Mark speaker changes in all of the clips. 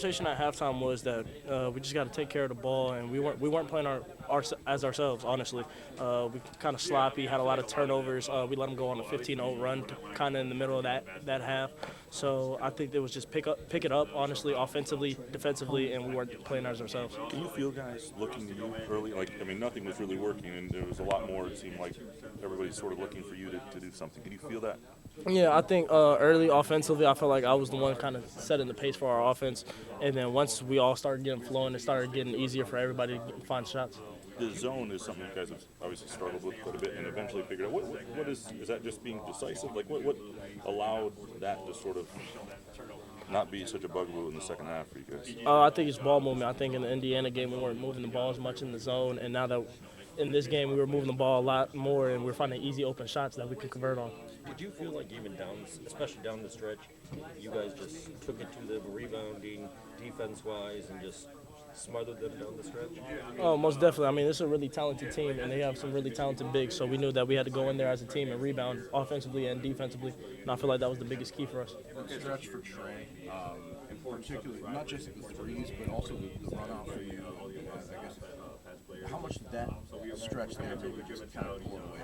Speaker 1: Conversation at halftime was that we just got to take care of the ball, and we weren't playing as ourselves. Honestly, we kind of sloppy, had a lot of turnovers. We let them go on a 15-0 run, kind of in the middle of that half. So I think it was just pick it up, honestly, offensively, defensively, and we weren't playing as ourselves.
Speaker 2: Can you feel guys looking to you early? Like, I mean, nothing was really working, and there was a lot more. It seemed like everybody's sort of looking for you to do something. Can you feel that?
Speaker 1: Yeah, I think early offensively, I felt like I was the one kind of setting the pace for our offense. And then once we all started getting flowing, it started getting easier for everybody to find shots.
Speaker 2: The zone is something you guys have obviously struggled with quite a bit and eventually figured out. What is that just being decisive? Like, what allowed that to sort of not be such a bugaboo in the second half for you guys?
Speaker 1: I think it's ball movement. I think in the Indiana game we weren't moving the ball as much in the zone, and now that in this game we were moving the ball a lot more, and we're finding easy open shots that we can convert on.
Speaker 3: Did you feel like even down, especially down the stretch, you guys just took it to the rebounding, defense-wise, and just smothered them down the stretch?
Speaker 1: Oh, most definitely. I mean, this is a really talented team, and they have some really talented bigs. So we knew that we had to go in there as a team and rebound offensively and defensively. And I feel like that was the biggest key for us.
Speaker 4: The stretch for Trey, particularly not just the threes, but also the runoff for you. I guess how much did that stretch there maybe just kind of pull away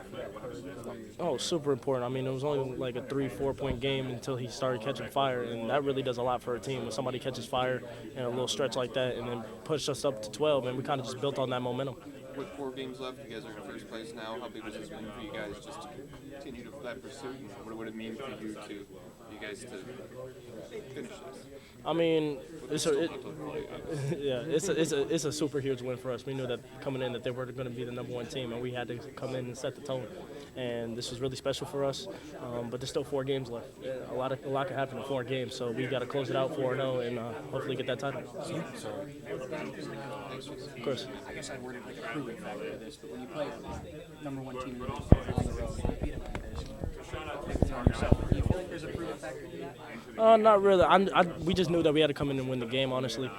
Speaker 4: from you?
Speaker 1: Oh, super important. I mean, it was only like a 3-4 point game until he started catching fire, and that really does a lot for a team when somebody catches fire in a little stretch like that and then pushed us up to 12, and we kind of just built on that momentum.
Speaker 5: With 4 games left, you guys are in first place now. How big was this win for you guys just to continue to that pursuit? And what would it mean for you guys to finish this?
Speaker 1: I mean, it's a super huge win for us. We knew that coming in that they were going to be the number 1 team, and we had to come in and set the tone. And this was really special for us. But there's still 4 games left. A lot can happen in 4 games, so we got to close it out 4-0 and hopefully get that title. Of course.
Speaker 6: I guess I worded like a proven factor to this, but when you play number 1 team in the league on the road, you beat them like this. Do you feel like there's a proven factor to that?
Speaker 1: Not really. We just knew that we had to come in and win the game, honestly.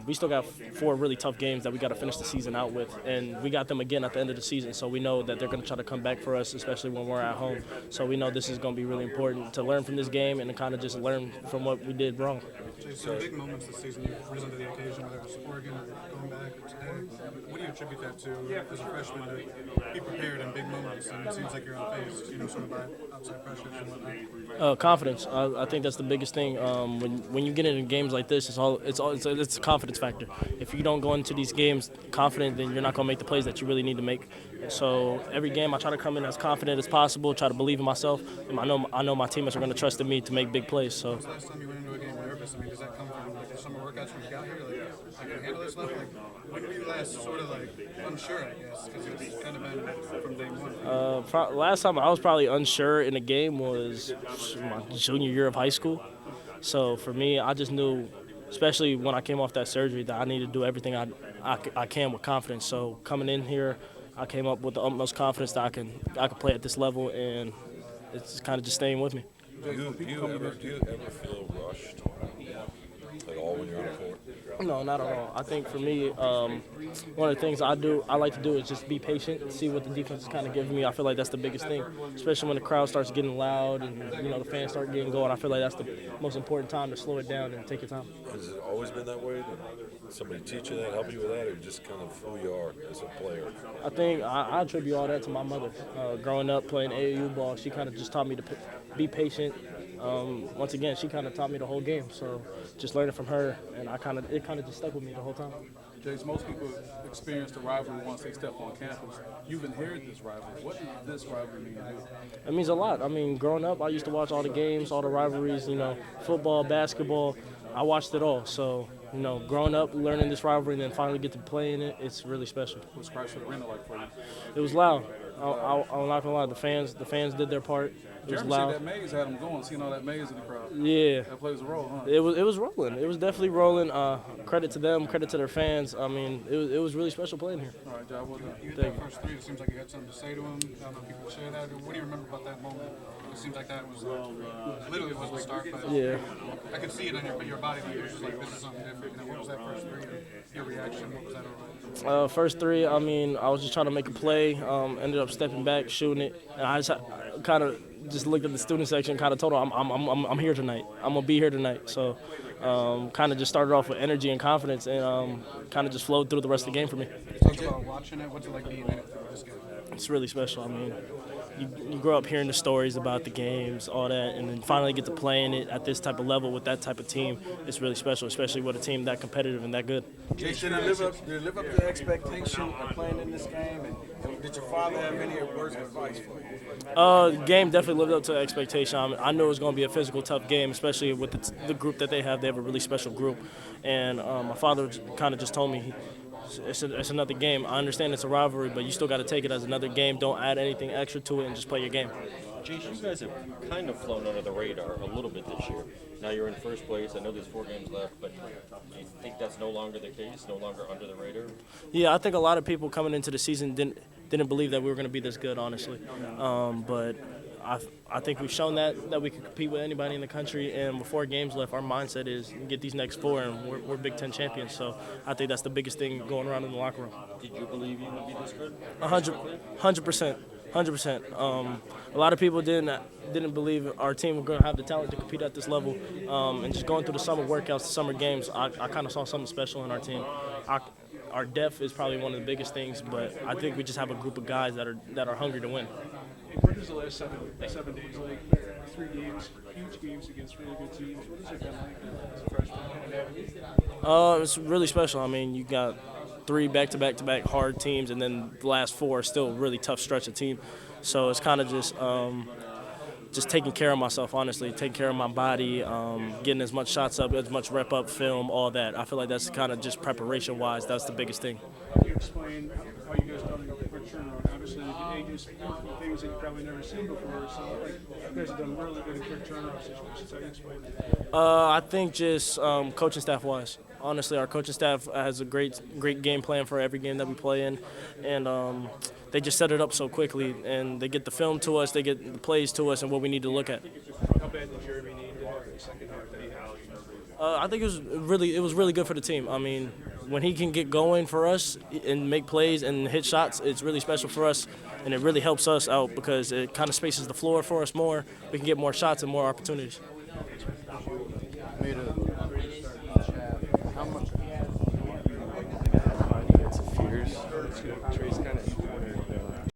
Speaker 1: We still got 4 really tough games that we got to finish the season out with, and we got them again at the end of the season, so we know that they're going to try to come back for us, especially when we're at home. So we know this is going to be really important to learn from this game and to kind of just learn from what we did wrong.
Speaker 7: Jase, in big moments this season, you've risen to the occasion, whether it's Oregon or going back or today. What do you attribute that to as a freshman to be prepared in big moments? And it seems like you're on pace, sort of by outside pressures and whatnot.
Speaker 1: Confidence. I think that's the biggest thing. When you get into games like this, it's a confidence factor. If you don't go into these games confident, then you're not going to make the plays that you really need to make. So every game, I try to come in as confident as possible, try to believe in myself, and I know my teammates are going to trust in me to make big plays. So.
Speaker 7: Last time you went into a game nervous, I mean, does that come from like the summer workouts when you got here? Like, I can handle this stuff? Like, when were you last sort of like unsure, I guess? Because it's kind of been from day one.
Speaker 1: Last time I was probably unsure in a game was my junior year of high school. So for me, I just knew, especially when I came off that surgery, that I needed to do everything I can with confidence. So coming in here, I came up with the utmost confidence that I can play at this level, and it's kind of just staying with me.
Speaker 8: Do you ever feel rushed at all when you're on the court?
Speaker 1: No, not at all. I think for me, one of the things I like to do is just be patient and see what the defense is kind of giving me. I feel like that's the biggest thing, especially when the crowd starts getting loud and the fans start getting going. I feel like that's the most important time to slow it down and take your time.
Speaker 8: Has it always been that way? Did somebody teach you that, help you with that, or just kind of who you are as a player?
Speaker 1: I think I attribute all that to my mother. Growing up playing AAU ball, she kind of just taught me to be patient. Once again, she kind of taught me the whole game. So just learning from her, and it kind of just stuck with me the whole time.
Speaker 9: Jase, most people experience the rivalry once they step on campus. You've inherited this rivalry. What does this rivalry mean to you?
Speaker 1: It means a lot. I mean, growing up, I used to watch all the games, all the rivalries, football, basketball. I watched it all. So, growing up, learning this rivalry, and then finally get to play in it, it's really special.
Speaker 9: What's Chrysler Arena like for you?
Speaker 1: It was loud. I'm not gonna lie. The fans did their part. It was
Speaker 9: Jeremy
Speaker 1: loud.
Speaker 9: said that maze had them going, seeing all that maze in the crowd.
Speaker 1: Yeah.
Speaker 9: That plays a role, huh?
Speaker 1: It was rolling. It was definitely rolling. Credit to them. Credit to their fans. I mean, it was really special playing here.
Speaker 9: All right, job well done.
Speaker 7: You hit that first 3. It seems like you had something to say to him. I don't know if you could share that. What do you remember about that moment? It seems like that was literally was the start. But
Speaker 1: Yeah.
Speaker 7: I could see it on your body language. Just like, this is something different. What was that first 3? Your reaction? What was that all like?
Speaker 1: First 3, I mean, I was just trying to make a play. Ended up stepping back, shooting it, and I just kind of just looked at the student section, kind of told them, I'm here tonight. I'm gonna be here tonight. So kind of just started off with energy and confidence, and kind of just flowed through the rest of the game for me.
Speaker 7: Talk about watching it. What's it like being in it through this game?
Speaker 1: It's really special. I mean, you grow up hearing the stories about the games, all that, and then finally get to playing it at this type of level with that type of team. It's really special, especially with a team that competitive and that good.
Speaker 10: Jase, did it live up to the expectation of playing in this game? And did your father have any words of advice for you?
Speaker 1: The game definitely lived up to expectation. I knew it was going to be a physical, tough game, especially with the group that they have. They have a really special group. And my father kind of just told me, it's another game. I understand it's a rivalry, but you still got to take it as another game. Don't add anything extra to it and just play your game.
Speaker 3: Jase, you guys have kind of flown under the radar a little bit this year. Now you're in first place. I know there's 4 games left, but do you think that's no longer the case, no longer under the radar?
Speaker 1: Yeah, I think a lot of people coming into the season didn't believe that we were going to be this good, honestly. But I think we've shown that we can compete with anybody in the country. And with 4 games left, our mindset is get these next 4, and we're Big Ten champions. So I think that's the biggest thing going around in the locker room.
Speaker 3: Did you believe you would be this good?
Speaker 1: 100%. 100%. A lot of people didn't believe our team was going to have the talent to compete at this level. And just going through the summer workouts, the summer games, I kind of saw something special in our team. Our depth is probably one of the biggest things, but I think we just have a group of guys that are hungry to win.
Speaker 7: What is the last 7 days like? 3 games, huge games against really good teams. What has it been like as a freshman?
Speaker 1: It's really special. I mean, you got 3 back-to-back hard teams, and then the last 4 are still a really tough stretch of team. So it's kind of just taking care of myself, honestly, taking care of my body, getting as much shots up, as much rep up, film, all that. I feel like that's kind of just preparation-wise, that's the biggest thing.
Speaker 7: Can you explain how you guys done a quick turnaround? Obviously, the ages, things that you've probably never seen before. So, like, you guys have done really good in quick turnaround situations. How do you explain that?
Speaker 1: I think just coaching staff-wise. Honestly, our coaching staff has a great game plan for every game that we play in, and they just set it up so quickly, and they get the film to us, they get the plays to us, and what we need to look at.
Speaker 7: How bad did Jeremy need in the second half that he had?
Speaker 1: I think it was really good for the team. I mean, when he can get going for us and make plays and hit shots, it's really special for us, and it really helps us out because it kind of spaces the floor for us more. We can get more shots and more opportunities.
Speaker 10: How much?
Speaker 11: Fears. Trace kind of